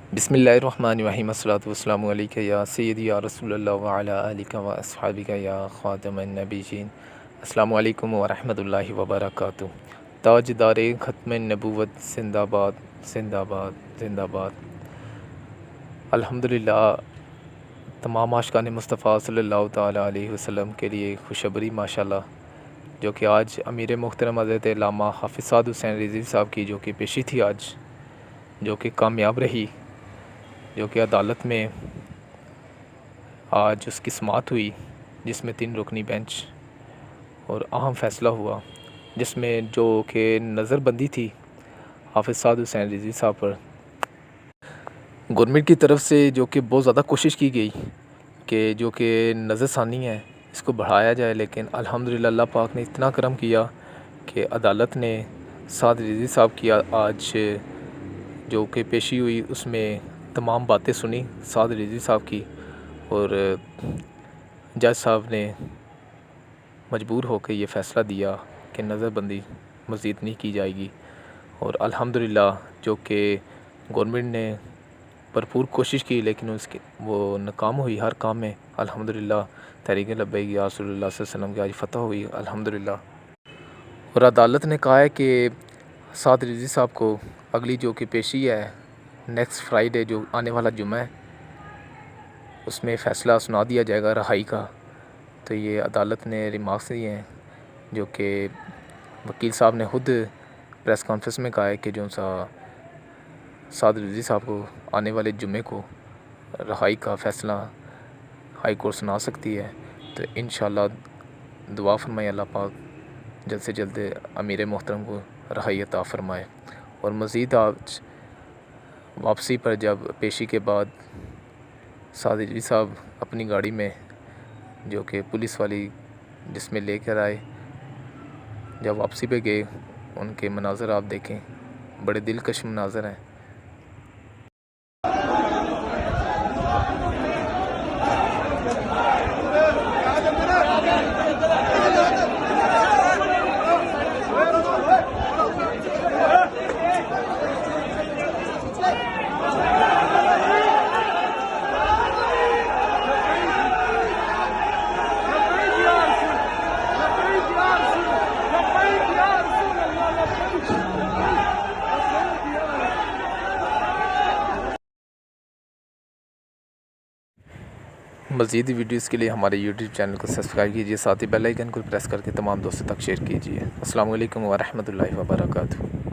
बिस्मिल्लाहिर्रहमानिर्रहीम अस्सलातु वस्सलामु अलैका या सय्यदी या रसूलल्लाह व अला आलिका व अस्हाबिका या ख़ातमन नबिय्यीन। अस्सलामु अलैकुम व रहमतुल्लाहि व बरकातुहू। ताजदारे ख़त्म नबूवत ज़िंदाबाद ज़िंदाबाद ज़िंदाबाद। अल्हम्दुलिल्लाह, तमाम आशिक़ान मुस्तफ़ा सल्लल्लाहु तआला अलैहि वसल्लम के लिए खुशखबरी माशाअल्लाह, जो कि आज अमीर मोहतरम हज़रत अल्लामा हाफ़िज़ साद हुसैन रिज़वी साहब की जो कि पेशी थी आज, जो कि कामयाब रही, जो कि अदालत में आज उसकी समाअत हुई, जिसमें 3 रुकनी बेंच और अहम फ़ैसला हुआ, जिसमें जो कि नज़रबंदी थी हाफ़िज़ साद हुसैन रिज़वी साहब पर गवर्नमेंट की तरफ से, जो कि बहुत ज़्यादा कोशिश की गई कि जो कि नज़रसानी है इसको बढ़ाया जाए, लेकिन अल्हम्दुलिल्लाह अल्लाह पाक ने इतना करम किया कि अदालत ने साद रिज़वी साहब की आज जो कि पेशी हुई उसमें तमाम बातें सुनी साद रिज़वी साहब की, और जज साहब ने मजबूर होकर ये फ़ैसला दिया कि नज़रबंदी मज़ीद नहीं की जाएगी। और अल्हम्दुलिल्लाह जो कि गवर्नमेंट ने भरपूर कोशिश की, लेकिन उसकी वो नाकाम हुई हर काम में। अल्हम्दुलिल्लाह तहरीक लब्बैक या रसूलुल्लाह सल्लल्लाहु अलैहि वसल्लम की आज फ़तह हुई अल्हम्दुलिल्लाह। और अदालत ने कहा है कि साद रिज़वी साहब को अगली जो कि पेशी है नेक्स्ट फ्राइडे, जो आने वाला जुमा है, उसमें फ़ैसला सुना दिया जाएगा रहाई का। तो ये अदालत ने रिमार्क्स दिए हैं, जो कि वकील साहब ने खुद प्रेस कॉन्फ्रेंस में कहा है कि जो सा साद रिज़वी साहब को आने वाले जुमे को रहाई का फ़ैसला हाई कोर्ट सुना सकती है। तो इंशाअल्लाह दुआ फरमाए अल्लाह पाक जल्द से जल्द अमीर मोहतरम को रहाई अता फ़रमाए। और मज़ीद आज वापसी पर जब पेशी के बाद साद रिज़वी साहब अपनी गाड़ी में, जो कि पुलिस वाली जिसमें लेकर आए, जब वापसी पे गए, उनके मनाज़र आप देखें, बड़े दिलकश मनाज़र हैं। मज़ीद वीडियोज़ के लिए हमारे यूट्यूब चैनल को सब्सक्राइब कीजिए, साथ ही बेल आइकन को प्रेस करके तमाम दोस्तों तक शेयर कीजिए। अस्सलामु अलैकुम व रहमतुल्लाहि व बरकातुहू।